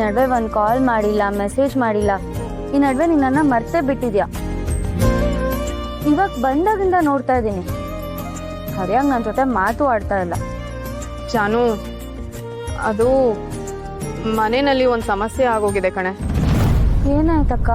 ನಡುವೆ ಒಂದು ಕಾಲ್ ಮಾಡಿಲ್ಲ, ಮೆಸೇಜ್ ಮಾಡಿಲ್ಲ. ಈ ನಡುವೆ ನಿನ್ನನ್ನು ಮರ್ತೇ ಬಿಟ್ಟಿದ್ಯಾ. ಇವಾಗ ಬಂದಾಗಿಂದ ನೋಡ್ತಾ ಇದ್ದೀನಿ, ಸರಿಯಾಗಿ ನನ್ನ ಜೊತೆ ಮಾತು ಆಡ್ತಾ ಇಲ್ಲ. ಜಾನು, ಅದು ಮನೆಯಲ್ಲಿ ಒಂದು ಸಮಸ್ಯೆ ಆಗೋಗಿದೆ ಕಣೆ. ಏನಾಯ್ತಕ್ಕ?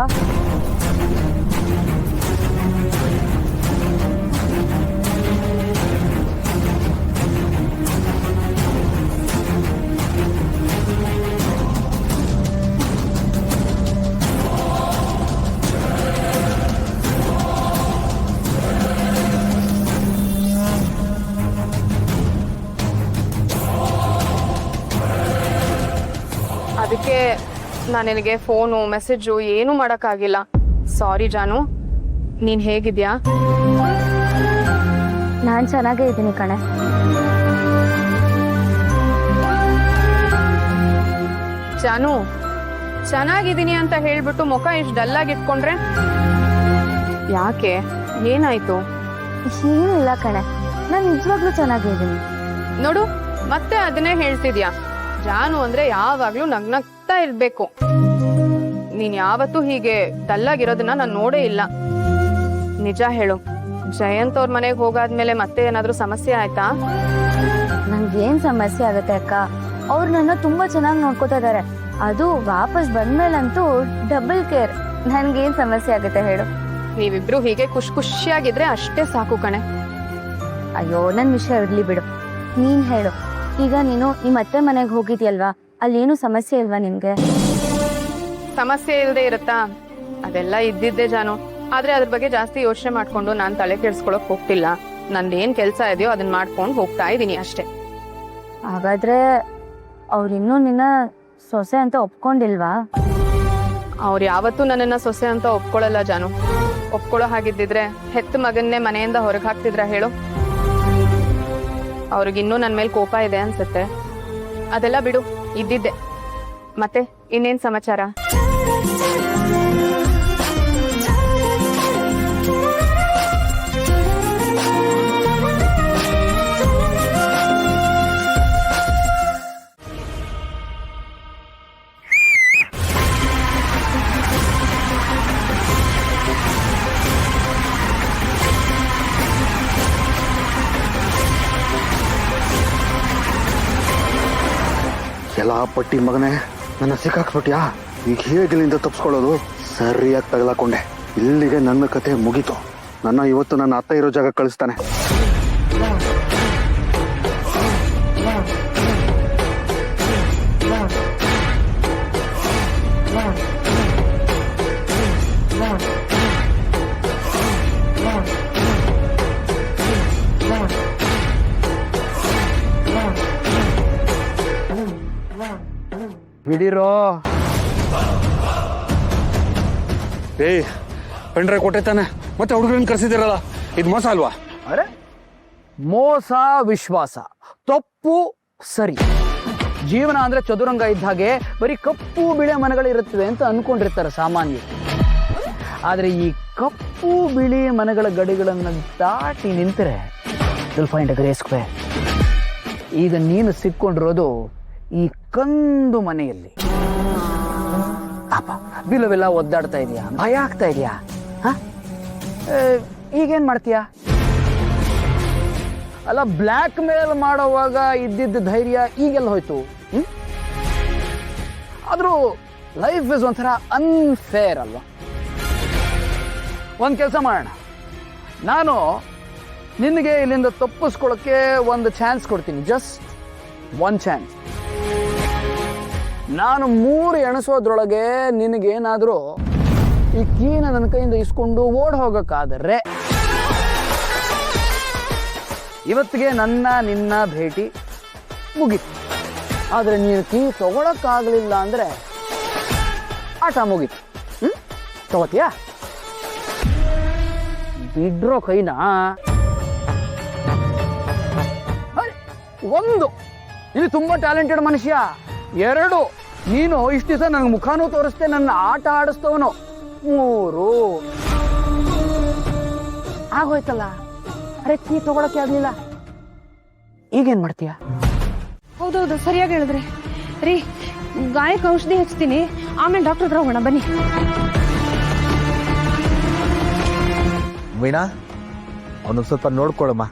ಅದಕ್ಕೆ ನಾನು ನಿನಗೆ ಫೋನು ಮೆಸೇಜು ಏನೂ ಮಾಡೋಕ್ಕಾಗಿಲ್ಲ. ಸಾರಿ ಜಾನು. ನೀನು ಹೇಗಿದ್ಯಾ? ನಾನು ಚೆನ್ನಾಗೇ ಇದ್ದೀನಿ ಕಣೆ. ಜಾನು, ಚೆನ್ನಾಗಿದ್ದೀನಿ ಅಂತ ಹೇಳ್ಬಿಟ್ಟು ಮುಖ ಇಷ್ಟು ಡಲ್ಲಾಗಿ ಇಟ್ಕೊಂಡ್ರೆ ಯಾಕೆ? ಏನಾಯ್ತು? ಏನಿಲ್ಲ ಕಣೆ, ನಾನು ನಿಜವಾಗ್ಲೂ ಚೆನ್ನಾಗಿದ್ದೀನಿ. ನೋಡು, ಮತ್ತೆ ಅದನ್ನೇ ಹೇಳ್ತಿದ್ಯಾ. ಜಾನು ಅಂದ್ರೆ ಯಾವಾಗ್ಲೂ ನಗ್ನಗ್ತಾ ಇರ್ಬೇಕು. ನೀನ್ ಯಾವತ್ತೂ ಹೀಗೆ ಡಲ್ಲಾಗಿರೋದನ್ನ ನಾನು ನೋಡೇ ಇಲ್ಲ. ನಿಜ ಹೇಳು, ಜಯಂತ್ ಅವ್ರ ಮನೆಗೆ ಹೋಗಾದ್ಮೇಲೆ ಮತ್ತೆ ಏನಾದ್ರೂ ಸಮಸ್ಯೆ ಆಯ್ತಾ? ನಂಗೇನ್ ಸಮಸ್ಯೆ ಆಗುತ್ತೆ ಅಕ್ಕ, ಅವ್ರು ನನ್ನ ತುಂಬಾ ಚೆನ್ನಾಗಿ ನೋಡ್ಕೋತಾ ಇದಾರೆ. ಅದು ವಾಪಸ್ ಬಂದ್ಮೇಲಂತೂ ಡಬಲ್ ಕೇರ್. ನನ್ಗೇನ್ ಸಮಸ್ಯೆ ಆಗುತ್ತೆ ಹೇಳು? ನೀವಿಬ್ರು ಹೀಗೆ ಖುಷಿಯಾಗಿದ್ರೆ ಅಷ್ಟೇ ಸಾಕು ಕಣೆ. ಅಯ್ಯೋ, ನನ್ ವಿಷಯ ಇರ್ಲಿ ಬಿಡು. ನೀನ್ ಹೇಳು, ಈಗ ನೀನು ನಿಮ್ಮ ಅತ್ತೆ ಮನೆಗೆ ಹೋಗಿದ್ಯಲ್ವಾ, ಅಲ್ಲೇನು ಸಮಸ್ಯೆ ಇಲ್ವಾ ನಿನ್ಗೆ? ಸಮಸ್ಯೆ ಇಲ್ಲದೆ ಇರುತ್ತಾ? ಅದೆಲ್ಲ ಇದ್ದಿದ್ದೆ ಜಾನು. ಆದ್ರೆ ಅದ್ರ ಬಗ್ಗೆ ಜಾಸ್ತಿ ಯೋಚನೆ ಮಾಡ್ಕೊಂಡು ನಾನು ತಲೆ ಕೆಡ್ಸ್ಕೊಳಕ್ ಹೋಗ್ತಿಲ್ಲ. ನಂದೇನ್ ಕೆಲ್ಸ ಇದೆಯೋ ಅದನ್ನ ಮಾಡ್ಕೊಂಡು ಹೋಗ್ತಾ ಇದೀನಿ ಅಷ್ಟೇ. ಹಾಗಾದ್ರೆ ಅವ್ರಿನ್ನೂ ನಿನ್ನ ಸೊಸೆ ಅಂತ ಒಪ್ಕೊಂಡಿಲ್ವಾ? ಅವ್ರು ಯಾವತ್ತೂ ನನ್ನನ್ನ ಸೊಸೆ ಅಂತ ಒಪ್ಕೊಳ್ಳಲ್ಲ ಜಾನು. ಒಪ್ಕೊಳ್ಳೋ ಹಾಗಿದ್ದಿದ್ರೆ ಹೆತ್ತ ಮಗನ್ನೇ ಮನೆಯಿಂದ ಹೊರಗೆ ಹಾಕ್ತಿದ್ರ ಹೇಳು? ಅವ್ರಿಗಿನ್ನೂ ನನ್ನ ಮೇಲೆ ಕೋಪ ಇದೆ ಅನ್ಸುತ್ತೆ. ಅದೆಲ್ಲ ಬಿಡು, ಇದ್ದಿದ್ದೆ. ಮತ್ತೆ ಇನ್ನೇನ್ ಸಮಾಚಾರ? ಎಲ್ಲ ಪಟ್ಟಿ ಮಗನೇ, ನನ್ನ ಸಿಕ್ಕಾಕ್ಬಿಟ್ಯಾ? ಈಗ ಹೇಗಿಲ್ಲಿಂದ ತಪ್ಪಿಸ್ಕೊಳ್ಳೋದು? ಸರಿಯಾಗಿ ತಗಲಾಕೊಂಡೆ. ಇಲ್ಲಿಗೆ ನನ್ನ ಕತೆ ಮುಗೀತು. ನನ್ನ ಇವತ್ತು ನನ್ನ ಅತ್ತ ಇರೋ ಜಾಗ ಕಳಿಸ್ತಾನೆ. ಬಿಡಿರೋ. ಏಯ್, ಪೆಂಡ್ರೆ ಕೊಟ್ಟೆ ತಾನೆ, ಮತ್ತೆ ಹುಡುಗರನ್ನ ಕರ್ಸಿದಿರಲ್ಲ, ಇದು ಮೋಸ ಅಲ್ವಾ? ಅರೆ, ಮೋಸ ವಿಶ್ವಾಸ ತಪ್ಪು ಸರಿ. ಜೀವನ ಅಂದ್ರೆ ಚದುರಂಗ ಇದ್ದ ಹಾಗೆ ಬರೀ ಕಪ್ಪು ಬಿಳಿ ಮನೆಗಳಿರುತ್ತವೆ ಅಂತ ಅನ್ಕೊಂಡಿರ್ತಾರೆ ಸಾಮಾನ್ಯರು. ಆದ್ರೆ ಈ ಕಪ್ಪು ಬಿಳಿ ಮನೆಗಳ ಗಡಿಗಳನ್ನು ದಾಟಿ ನಿಂತರೆ will find a grey square. ಈಗ ನೀನು ಸಿಕ್ಕೊಂಡಿರೋದು ಈ ಕಂದು ಮನೆಯಲ್ಲಿ. ಅಪ್ಪ, ಬಿಲವೆಲ್ಲ ಒದ್ದಾಡ್ತಾ ಇದೆಯಾ? ಭಯ ಆಗ್ತಾ ಇದೆಯಾ? ಈಗೇನ್ ಮಾಡ್ತೀಯಾ? ಅಲ್ಲ, ಬ್ಲ್ಯಾಕ್ ಮೇಲ್ ಮಾಡೋವಾಗ ಇದ್ದಿದ್ದ ಧೈರ್ಯ ಈಗೆಲ್ಲ ಹೋಯ್ತು. ಆದ್ರೂ ಲೈಫ್ ಇಸ್ ಒಂಥರ ಅನ್ಫೇರ್ ಅಲ್ವಾ? ಒಂದು ಕೆಲಸ ಮಾಡೋಣ, ನಾನು ನಿನಗೆ ಇಲ್ಲಿಂದ ತಪ್ಪಿಸ್ಕೊಳ್ಳೋಕ್ಕೆ ಒಂದು ಚಾನ್ಸ್ ಕೊಡ್ತೀನಿ. Just one chance. ನಾನು 3 ಎಣಿಸೋದ್ರೊಳಗೆ ನಿನಗೇನಾದರೂ ಈ ಕೀನ ನನ್ನ ಕೈಯಿಂದ ಇಸ್ಕೊಂಡು ಓಡ್ ಹೋಗಕ್ಕಾದರೆ ಇವತ್ತಿಗೆ ನಿನ್ನ ಭೇಟಿ ಮುಗೀತು. ಆದರೆ ನೀನು ಕೀ ತಗೊಳಕ್ಕಾಗಲಿಲ್ಲ ಅಂದರೆ ಆಟ ಮುಗೀತು. ತಗೋತೀಯಾ? ಬಿಡ್ರೋ ಕೈನಾ? 1, ನೀನು ತುಂಬಾ ಟ್ಯಾಲೆಂಟೆಡ್ ಮನುಷ್ಯ. 2, ನೀನು ಇಷ್ಟು ದಿವಸ ನನಗೆ ಮುಖಾನೂ ತೋರಿಸ್ತೆ, ನನ್ನ ಆಟ ಆಡಿಸ್ತವನು. 3 ಆಗೋಯ್ತಲ್ಲ. ಅರೆ, ಕೀ ತಗೊಳಕ್ಕೆ ಆಗ್ಲಿಲ್ಲ, ಈಗೇನ್ ಮಾಡ್ತೀಯ? ಹೌದೌದು, ಸರಿಯಾಗಿ ಹೇಳಿದ್ರಿ ರೀ. ಗಾಯಕ್ಕೆ ಔಷಧಿ ಹಚ್ತೀನಿ, ಆಮೇಲೆ ಡಾಕ್ಟರ್ ಹತ್ರ ಹೋಗೋಣ ಬನ್ನಿ. ವೀಣಾ ಅವನು ಸ್ವಲ್ಪ ನೋಡ್ಕೊಳಮ್ಮ,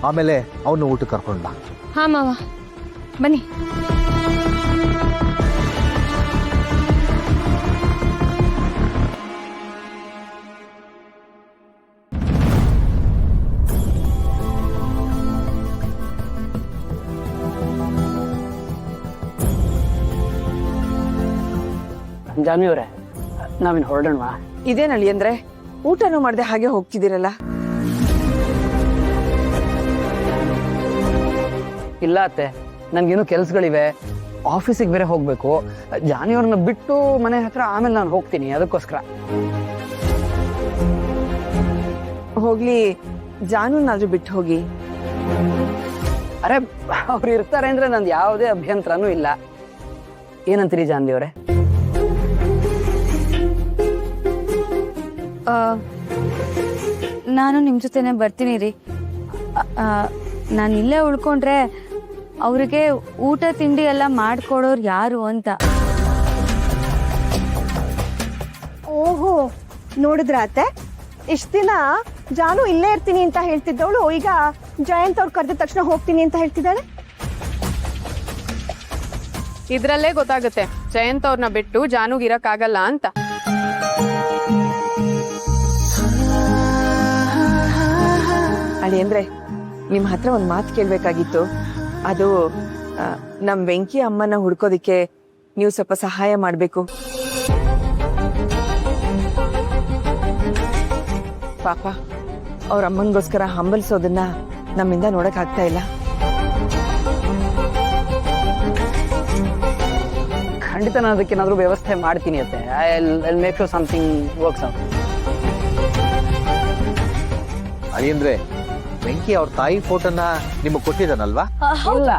ಆಮೇಲೆ ಅವನು ಊಟಕ್ಕೆ ಕರ್ಕೊಂಡು ಬಾ. ಹಾ ಮಾವ, ಬನ್ನಿ. ಜಾನ್ವಿ ಅವರೇ, ನಾವಿನ್ ಹೊರಡೋಣವಾ? ಇದೇನಳಿ ಅಂದ್ರೆ ಊಟನೂ ಮಾಡದೆ ಹಾಗೆ ಹೋಗ್ತಿದ್ದೀರಲ್ಲ? ಇಲ್ಲ ಅತ್ತೆ, ನನ್ಗೇನು ಕೆಲ್ಸಗಳಿವೆ, ಆಫೀಸಿಗೆ ಬೇರೆ ಹೋಗ್ಬೇಕು. ಜಾನ್ವಿಯವ್ರನ್ನ ಬಿಟ್ಟು ಮನೆ ಹತ್ರ ಆಮೇಲೆ ನಾನು ಹೋಗ್ತೀನಿ, ಅದಕ್ಕೋಸ್ಕರ. ಹೋಗ್ಲಿ, ಜಾನುನಾದ್ರೂ ಬಿಟ್ಟು ಹೋಗಿ. ಅರೆ, ಅವ್ರು ಇರ್ತಾರೆ ಅಂದ್ರೆ ನಂದು ಯಾವುದೇ ಅಭ್ಯಂತರನೂ ಇಲ್ಲ. ಏನಂತೀರಿ ಜಾನ್ವಿ ಅವರೇ? ನಾನು ನಿಮ್ಮ ಜೊತೆನೆ ಬರ್ತೀನಿ ರೀ. ನಾನು ಇಲ್ಲೇ ಉಳ್ಕೊಂಡ್ರೆ ಅವ್ರಿಗೆ ಊಟ ತಿಂಡಿ ಎಲ್ಲ ಮಾಡ್ಕೊಡೋರು ಯಾರು ಅಂತ. ಓಹೋ, ನೋಡಿದ್ರ ಅತ್ತೆ, ಇಷ್ಟ ದಿನ ಜಾನು ಇಲ್ಲೇ ಇರ್ತೀನಿ ಅಂತ ಹೇಳ್ತಿದ್ದವಳು ಈಗ ಜಯಂತ್ ಅವ್ರು ಕರೆದ ತಕ್ಷಣ ಹೋಗ್ತೀನಿ ಅಂತ ಹೇಳ್ತಿದ್ದಾಳೆ. ಇದ್ರಲ್ಲೇ ಗೊತ್ತಾಗುತ್ತೆ ಜಯಂತ್ ಅವ್ರನ್ನ ಬಿಟ್ಟು ಜಾನುಗ್ ಇರಕ್ಕಾಗಲ್ಲ ಅಂತ. ಅಳಿ ಅಂದ್ರೆ ನಿಮ್ ಹತ್ರ ಒಂದ್ ಮಾತು ಕೇಳ್ಬೇಕಾಗಿತ್ತು. ಅದು ನಮ್ ವೆಂಕಿ ಅಮ್ಮನ ಹುಡ್ಕೋದಿಕ್ಕೆ ನೀವು ಸ್ವಲ್ಪ ಸಹಾಯ ಮಾಡ್ಬೇಕು. ಪಾಪ ಅವ್ರ ಅಮ್ಮನ್ಗೋಸ್ಕರ ಹಂಬಲಿಸೋದನ್ನ ನಮ್ಮಿಂದ ನೋಡಕ್ ಆಗ್ತಾ ಇಲ್ಲ. ಖಂಡಿತ ನಾನು ಅದಕ್ಕೇನಾದ್ರೂ ವ್ಯವಸ್ಥೆ ಮಾಡ್ತೀನಿ ಅತ್ತೆ. I make sure something works out. ಅಳಿಯಂದ್ರೆ ವೆಂಕಿ ಅವ್ರ ತಾಯಿ ಫೋಟೋನ ನಿಮಗೆ ಕೊಟ್ಟಿದ್ದಾನಲ್ವಾ? ಇಲ್ಲ,